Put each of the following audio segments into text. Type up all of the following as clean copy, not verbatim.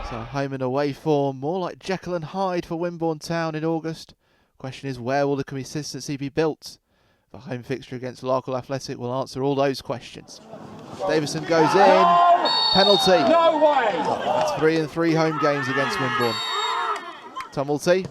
So home and away form, more like Jekyll and Hyde for Wimborne Town in August. Question is, where will the consistency be built? The home fixture against Larkhill Athletic will answer all those questions. Davison goes in, penalty. No way! That's 3 in 3 home games against Wimborne. Tumulty,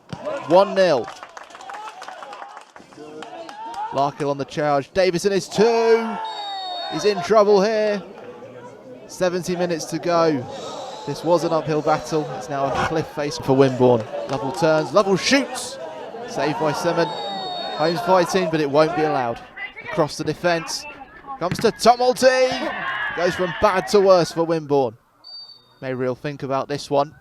1-0. Larkhill on the charge, Davison is 2. He's in trouble here. 70 minutes to go. This was an uphill battle. It's now a cliff face for Wimborne. Lovell turns, Lovell shoots. Saved by Seaman. Home's fighting, but it won't be allowed. Across the defence. Comes to Tumulty. Goes from bad to worse for Wimborne. Maybe he'll think about this one.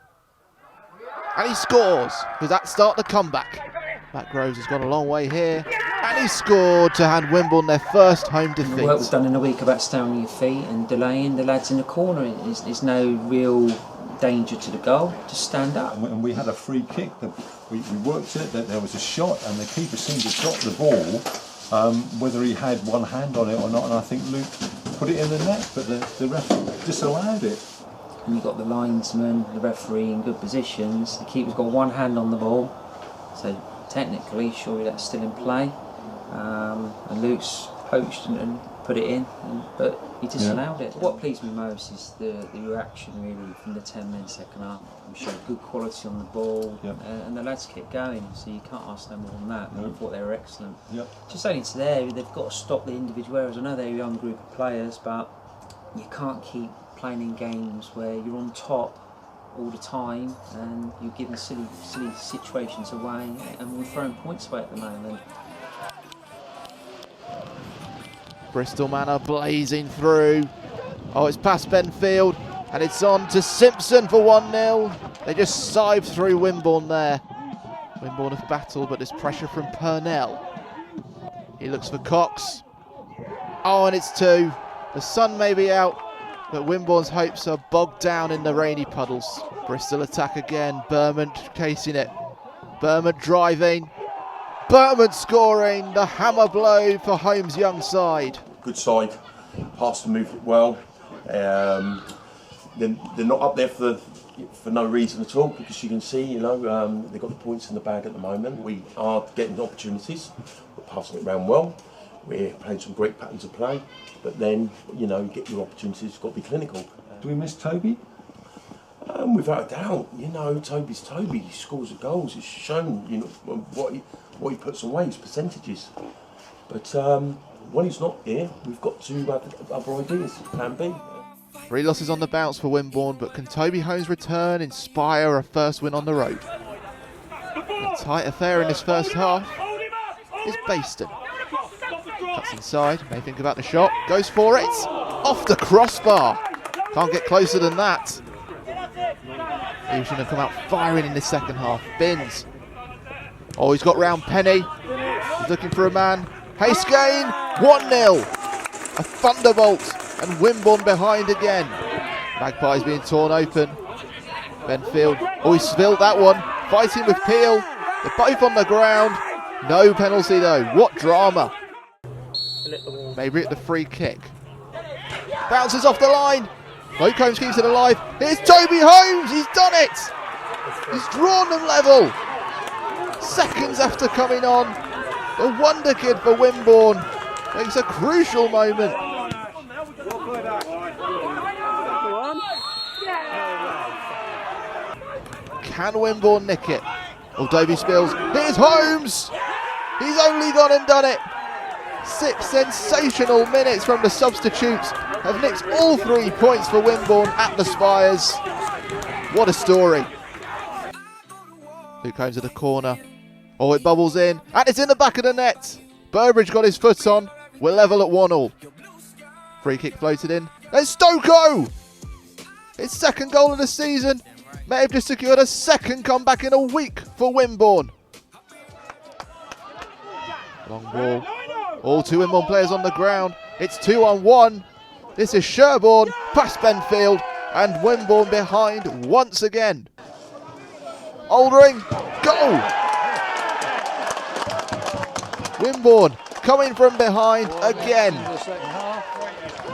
And he scores. Does that start the comeback? Matt Groves has gone a long way here. And he scored to hand Wimborne their first home defeat. The work was done in a week about staying on your feet and delaying the lads in the corner. There's no real danger to the goal. Just stand up. And we had a free kick. That we worked it, that there was a shot, and the keeper seemed to drop the ball, whether he had one hand on it or not, and I think Luke put it in the net, but the ref disallowed it. And you've got the linesman, the referee in good positions. The keeper's got one hand on the ball, so technically, surely that's still in play. And Luke's poached and put it in, but he disallowed it. What pleased me most is the reaction really from the 10 men second half. We showed good quality on the ball, and the lads kept going, so you can't ask them more than that. I thought they were excellent. Just only to there, they've got to stop the individual errors. I know they're a young group of players, but you can't keep playing in games where you're on top all the time and you're giving silly situations away, and we're throwing points away at the moment. Bristol Manor blazing through. Oh, it's past Benfield, and it's on to Simpson for 1-0. They just scythe through Wimborne there. Wimborne have battled, but there's pressure from Purnell. He looks for Cox. Oh, and it's 2. The sun may be out, but Wimborne's hopes are bogged down in the rainy puddles. Bristol attack again. Berman chasing it. Berman driving. Berman scoring. The hammer blow for home's young side. Good side. Passed and moved it well. They're not up there for no reason at all, because you can see, they've got the points in the bag at the moment. We are getting opportunities. We're passing it around well. We're playing some great patterns of play, but then, you get your opportunities, you've got to be clinical. Do we miss Toby? Without a doubt, Toby's Toby. He scores the goals. It's shown, what he puts away, his percentages. But when he's not here, we've got to have other ideas, plan B. 3 losses on the bounce for Wimborne, but can Toby Holmes' return inspire a first win on the road? A tight affair in this first half is Baston. Cuts inside, may think about the shot, goes for it, off the crossbar. Can't get closer than that. He should have come out firing in the second half. Binns. Oh, he's got round Penny. He's looking for a man. Haskane, 1-0. A thunderbolt, and Wimborne behind again. Magpies being torn open. Benfield, oh, he spilled that one. Fighting with Peel. They're both on the ground. No penalty though. What drama. Maybe at the free kick. Bounces off the line. Luke Holmes keeps it alive. Here's Toby Holmes. He's done it. He's drawn them level. Seconds after coming on, the wonder kid for Wimborne makes a crucial moment. Can Wimborne nick it? Oh, Davey spills. Here's Holmes. He's only gone and done it. 6 sensational minutes from the substitutes have nicked all 3 points for Wimborne at the Spires. What a story. Luke Holmes at the corner. Oh, it bubbles in, and it's in the back of the net. Burbridge got his foot on. We're level at 1-1. Free kick floated in. There's Stoko! His second goal of the season. May have just secured a second comeback in a week for Wimborne. Long ball. All 2 Wimborne players on the ground. It's 2-on-1. This is Sherborne past Benfield, and Wimborne behind once again. Oldring, goal! Wimborne coming from behind again.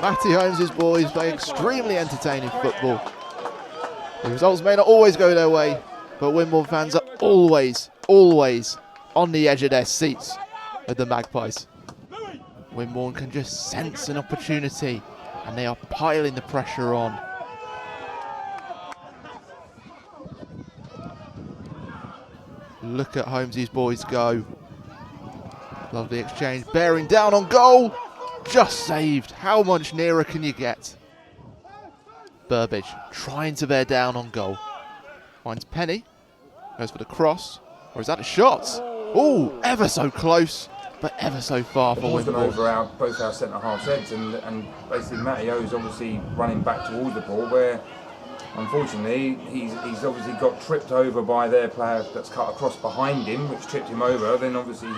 Matty Holmes' boys play extremely entertaining football. The results may not always go their way, but Wimborne fans are always on the edge of their seats with the Magpies. Wimborne can just sense an opportunity and they are piling the pressure on. Look at Holmesy's boys go. Lovely exchange, bearing down on goal. Just saved. How much nearer can you get? Burbage trying to bear down on goal. Finds Penny. Goes for the cross. Or is that a shot? Oh, ever so close, but ever so far for Ball's gone Wimborne. over both our centre halves' heads, and basically Matteo is obviously running back towards the ball, where unfortunately he's obviously got tripped over by their player that's cut across behind him, which tripped him over. Then obviously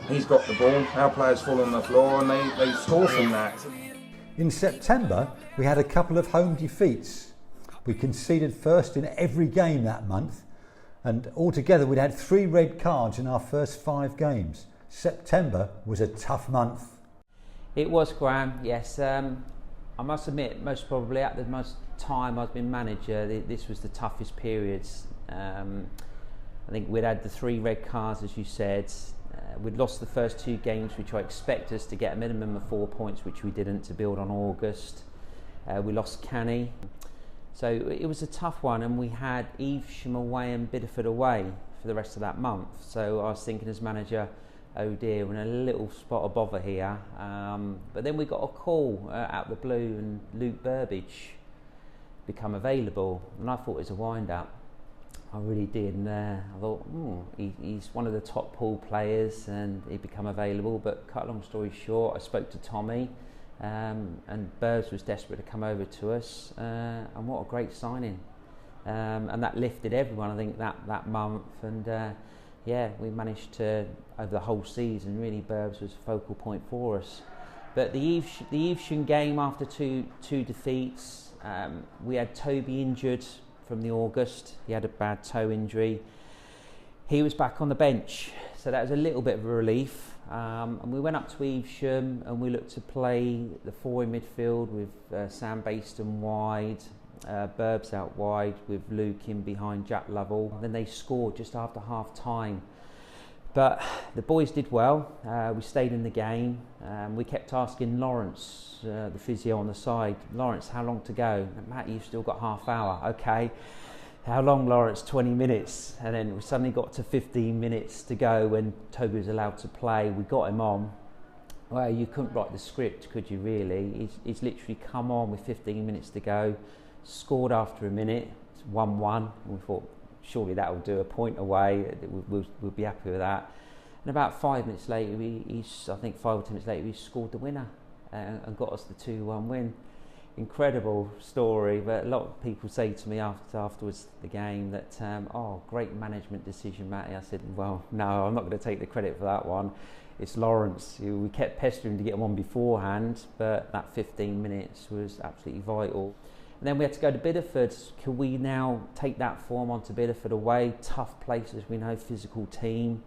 he's got the ball. Our players fall on the floor and they score from that. In September, we had a couple of home defeats. We conceded first in every game that month, and altogether we'd had 3 red cards in our first 5 games. September was a tough month. It was, Graham, yes. I must admit, most probably at the most time I've been manager, this was the toughest periods. I think we'd had the 3 red cards, as you said. We'd lost the first 2 games, which I expect us to get a minimum of 4 points, which we didn't, to build on August. We lost Canny. So it was a tough one, and we had Evesham away and Bideford away for the rest of that month. So I was thinking as manager, oh dear, we're in a little spot of bother here. But then we got a call out of the blue, and Luke Burbage become available, and I thought it was a wind-up. I really did, and I thought, he's one of the top pool players, and he'd become available. But cut a long story short, I spoke to Tommy, and Burbs was desperate to come over to us, and what a great signing. And that lifted everyone, I think, that month, and yeah, we managed to, over the whole season, really Burbs was a focal point for us. But the Evesham game, after two defeats, we had Toby injured from the August. He had a bad toe injury. He was back on the bench, so that was a little bit of a relief. And we went up to Evesham and we looked to play the 4 in midfield with Sam Baston wide, Burbs out wide with Luke in behind Jack Lovell. Then they scored just after half time. But the boys did well. We stayed in the game. We kept asking Lawrence, the physio on the side, Lawrence, how long to go? Matt, you've still got half hour. Okay. How long, Lawrence? 20 minutes. And then we suddenly got to 15 minutes to go when Toby was allowed to play. We got him on. Well, you couldn't write the script, could you really? He's literally come on with 15 minutes to go, scored after a minute. It's 1-1. And we thought, surely that will do, a point away. We'll be happy with that. And about 5 minutes later, I think 5 or 10 minutes later, he scored the winner and got us the 2-1 win. Incredible story, but a lot of people say to me afterwards the game that, great management decision, Matty. I said, well, no, I'm not going to take the credit for that one. It's Lawrence. We kept pestering to get him on beforehand, but that 15 minutes was absolutely vital. And then we had to go to Bideford. Can we now take that form onto Bideford away? Tough place, as we know, physical team.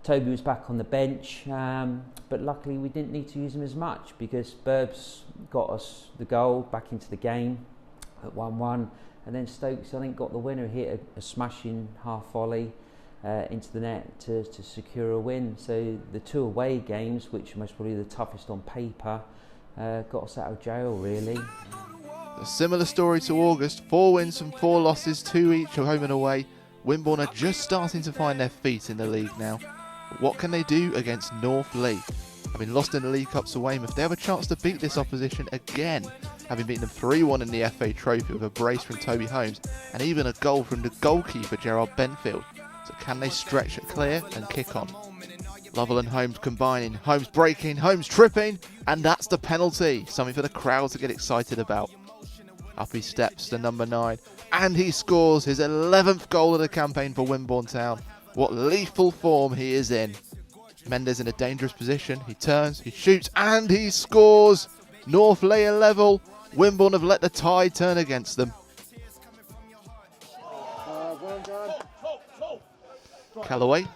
Toby was back on the bench, but luckily we didn't need to use him as much because Burbs got us the goal back into the game at 1-1, and then Stokes, I think, got the winner. He hit a smashing half volley into the net to secure a win. So the 2 away games, which are most probably the toughest on paper, got us out of jail, really. A similar story to August, 4 wins from 4 losses, 2 each home and away. Wimborne are just starting to find their feet in the league now. But what can they do against North Leigh? Having lost in the League Cups to Weymouth, they have a chance to beat this opposition again, having beaten them 3-1 in the FA Trophy with a brace from Toby Holmes and even a goal from the goalkeeper Gerard Benfield. So can they stretch it clear and kick on? Lovell and Holmes combining, Holmes breaking, Holmes tripping, and that's the penalty, something for the crowd to get excited about. Up he steps to number 9, and he scores his 11th goal of the campaign for Wimborne Town. What lethal form he is in. Mendes in a dangerous position, he turns, he shoots, and he scores! North Leigh are level, Wimborne have let the tide turn against them. Callaway,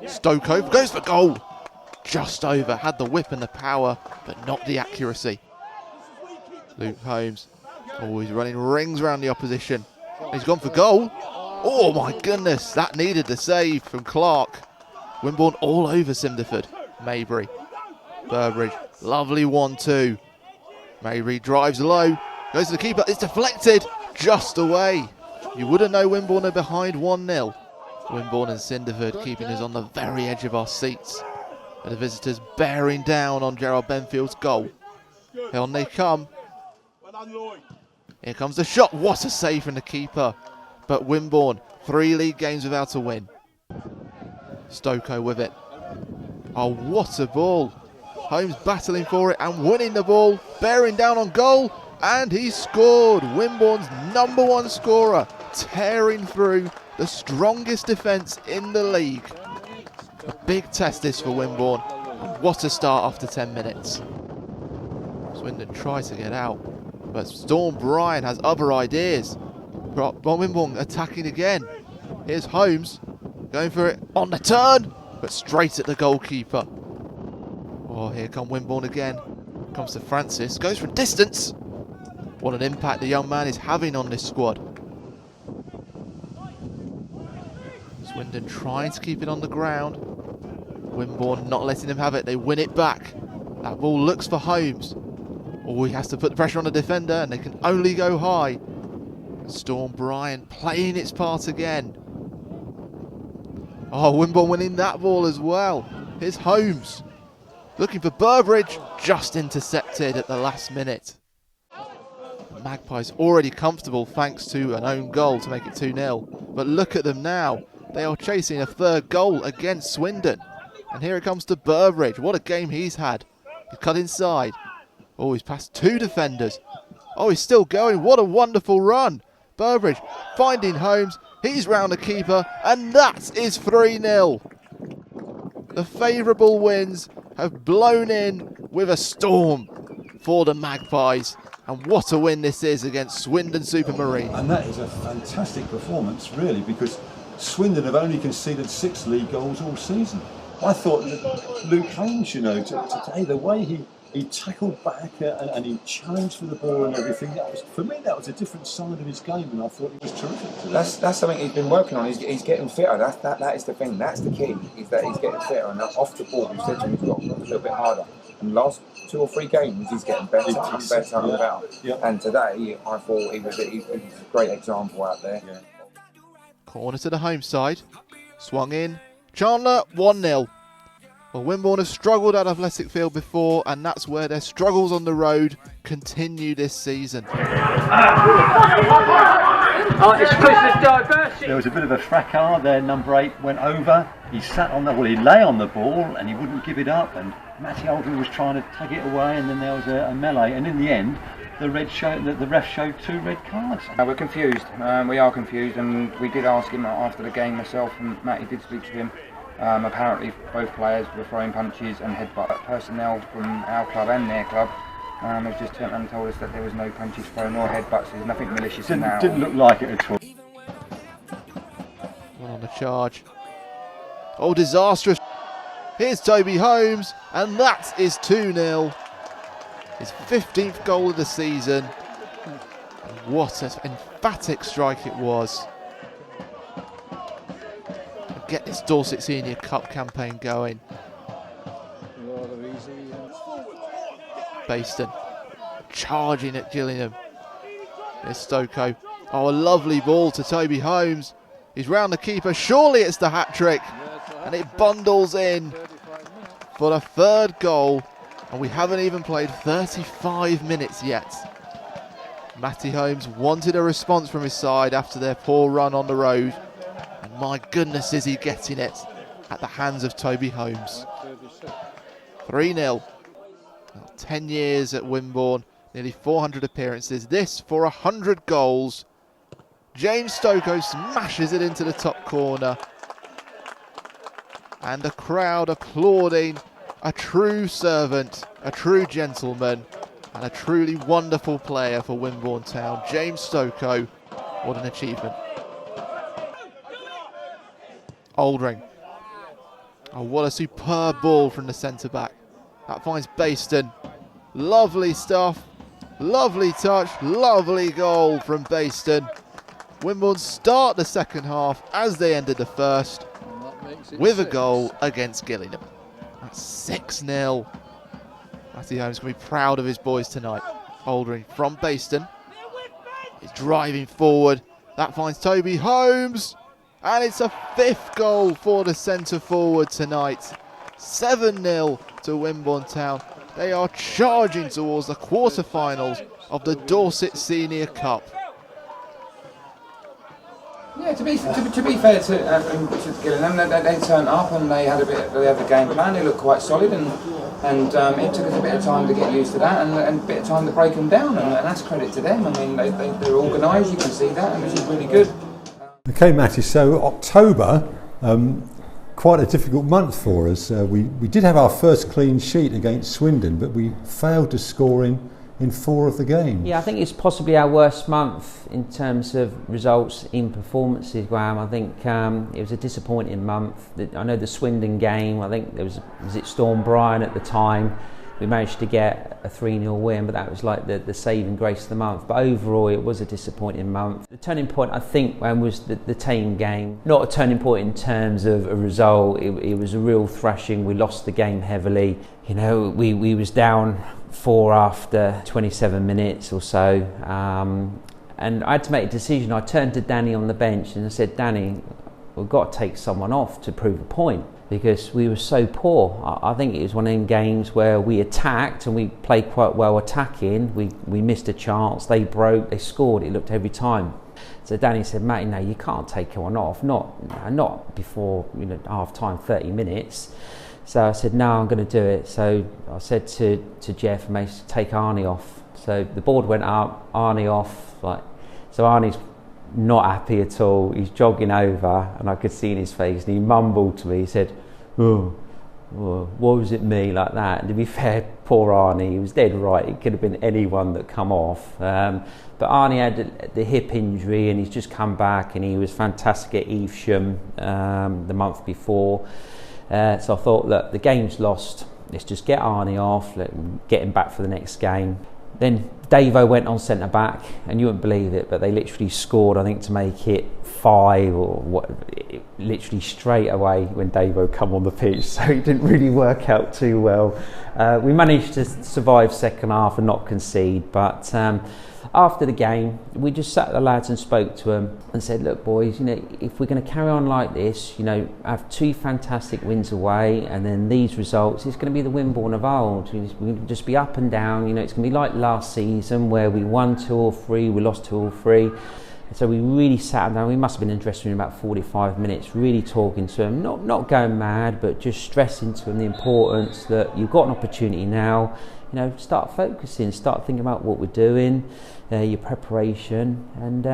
Stokoe goes for goal! Just over, had the whip and the power, but not the accuracy. Luke Holmes Oh, he's running rings around the opposition. He's gone for goal. Oh my goodness, that needed the save from Clark. Wimborne all over Cinderford. Maybury. Burbridge. Lovely 1-2. Maybury drives low. Goes to the keeper. It's deflected. Just away. You wouldn't know Wimborne are behind 1-0. Wimborne and Cinderford keeping us on the very edge of our seats. But the visitors bearing down on Gerald Benfield's goal. Here on they come. Here comes the shot. What a save from the keeper. But Wimborne, 3 league games without a win. Stoko with it. Oh, what a ball. Holmes battling for it and winning the ball, bearing down on goal, and he scored. Wimborne's #1 scorer, tearing through the strongest defence in the league. A big test this for Wimborne. What a start after 10 minutes. Swindon tries to get out, but Storm Bryan has other ideas. Wimborne attacking again. Here's Holmes going for it on the turn, but straight at the goalkeeper. Oh, here come Wimborne again. Comes to Francis, goes from distance. What an impact the young man is having on this squad. Swindon trying to keep it on the ground. Wimborne not letting them have it. They win it back. That ball looks for Holmes. Oh, he has to put the pressure on the defender, and they can only go high. Storm Bryan playing its part again. Oh, Wimborne winning that ball as well. Here's Holmes. Looking for Burbridge, just intercepted at the last minute. The Magpies already comfortable thanks to an own goal to make it 2-0. But look at them now. They are chasing a 3rd goal against Swindon. And here it comes to Burbridge. What a game he's had. He's cut inside. Oh, he's past 2 defenders. Oh, he's still going. What a wonderful run. Burbridge finding Holmes. He's round the keeper. And that is 3-0. The favourable winds have blown in with a storm for the Magpies. And what a win this is against Swindon Supermarine. And that is a fantastic performance, really, because Swindon have only conceded 6 league goals all season. I thought that Luke Holmes, today, the way he tackled back and he challenged for the ball and everything, for me, that was a different side of his game, and I thought he was terrific today. That's something he's been working on. He's getting fitter. That is the thing. That's the key. Is that he's getting fitter, and off the ball, we've said to him he's got to work a little bit harder. And the last 2 or 3 games, he's getting better and better and better. Yeah. And today, I thought he was a great example out there. Yeah. Corner to the home side. Swung in. Chandler, 1-0. Well, Wimborne have struggled at Athletic Field before, and that's where their struggles on the road continue this season. There was a bit of a fracas there. Number 8 went over. He sat on he lay on the ball and he wouldn't give it up. And Matty Aldrin was trying to tug it away, and then there was a melee. And in the end, the ref showed 2 red cards. We're confused. We are confused, and we did ask him after the game. Myself and Matty did speak to him. Apparently both players were throwing punches and headbutt. Personnel from our club and their club has just turned and told us that there was no punches thrown or headbutts. There's nothing malicious in that. Didn't look like it at all. One on the charge. Oh, disastrous. Here's Toby Holmes, and that is 2-0. His 15th goal of the season. And what an emphatic strike it was. Get this Dorset Senior Cup campaign going. Baston charging at Gillingham. There's Stoko. Oh, a lovely ball to Toby Holmes. He's round the keeper. Surely it's the hat-trick. And it bundles in for the 3rd goal. And we haven't even played 35 minutes yet. Matty Holmes wanted a response from his side after their poor run on the road. And my goodness, is he getting it at the hands of Toby Holmes. 3-0. 10 years at Wimborne, nearly 400 appearances. This for 100 goals. James Stoko smashes it into the top corner. And the crowd applauding a true servant, a true gentleman, and a truly wonderful player for Wimborne Town. James Stoko, what an achievement. Oldring. Oh, what a superb ball from the centre-back. That finds Baston. Lovely stuff. Lovely touch, lovely goal from Baston. Wimborne start the second half as they ended the first with a goal against Gillingham. That's 6-0. Matty Holmes can be proud of his boys tonight. Aldring from Baston. He's driving forward. That finds Toby Holmes. And it's a 5th goal for the centre forward tonight. 7-0 to Wimborne Town. They are charging towards the quarter-finals of the Dorset Senior Cup. Yeah, to be fair to Gillingham, they turned up and they had a game plan. They looked quite solid, and it took us a bit of time to get used to that, and a bit of time to break them down, and that's credit to them. I mean, they're organised. You can see that, which is really good. Okay, Matty. So October, quite a difficult month for us. We did have our first clean sheet against Swindon, but we failed to score in 4 of the games. Yeah, I think it's possibly our worst month in terms of results in performances, Graham. I think it was a disappointing month. I know the Swindon game, I think there was it Storm Bryan at the time. We managed to get a 3-0 win, but that was like the saving grace of the month. But overall, it was a disappointing month. The turning point, I think, was the Tame game. Not a turning point in terms of a result. It was a real thrashing. We lost the game heavily. You know, we was down 4 after 27 minutes or so. And I had to make a decision. I turned to Danny on the bench and I said, Danny, we've got to take someone off to prove a point, because we were so poor. I think it was one of them games where we attacked and we played quite well attacking. We missed a chance, they broke, they scored, it looked every time. So Danny said, Matty, no, you can't take one off, not before half time, 30 minutes. So I said, no, I'm going to do it. So I said to Jeff and Mace, take Arnie off. So the board went up, Arnie off. So Arnie's not happy at all. He's jogging over and I could see in his face, and he mumbled to me, he said, oh, what was it me, like that. And to be fair, poor Arnie, he was dead right. It could have been anyone that come off. But Arnie had the hip injury and he's just come back, and he was fantastic at Evesham the month before. So I thought, look, the game's lost. Let's just get Arnie off, get him back for the next game. Then Davo went on centre back, and you wouldn't believe it, but they literally scored, I think, to make it 5 or what, literally straight away when Davo come on the pitch. So it didn't really work out too well. We managed to survive second half and not concede, but after the game, we just sat the lads and spoke to them and said, look, boys, if we're going to carry on like this, have 2 fantastic wins away, and then these results, it's going to be the Wimborne of old. We're going to just be up and down. It's going to be like last season where we won 2 or 3, we lost 2 or 3. And so we really sat down. We must have been in the dressing room about 45 minutes, really talking to them, not going mad, but just stressing to them the importance that you've got an opportunity now. Start focusing, start thinking about what we're doing, your preparation, and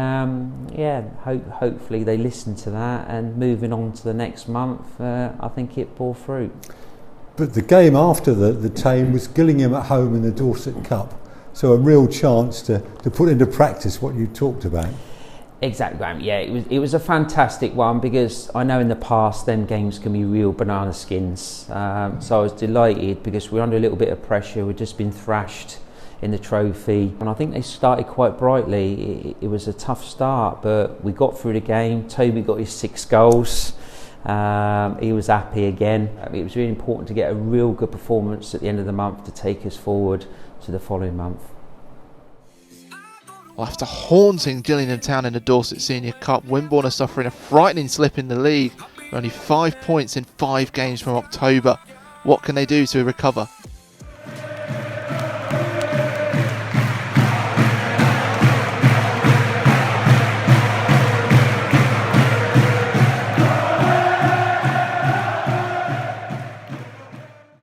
hopefully they listen to that. And moving on to the next month, I think it bore fruit. But the game after the Tame was Gillingham at home in the Dorset Cup, so a real chance to put into practice what you talked about. Exactly, Graham. Yeah, it was a fantastic one, because I know in the past them games can be real banana skins. So I was delighted, because we're under a little bit of pressure. We've just been thrashed in the trophy, and I think they started quite brightly. It was a tough start, but we got through the game. Toby got his 6 goals. He was happy again. It was really important to get a real good performance at the end of the month to take us forward to the following month. Well, after haunting Gillingham Town in the Dorset Senior Cup, Wimborne are suffering a frightening slip in the league. Only 5 points in 5 games from October. What can they do to recover?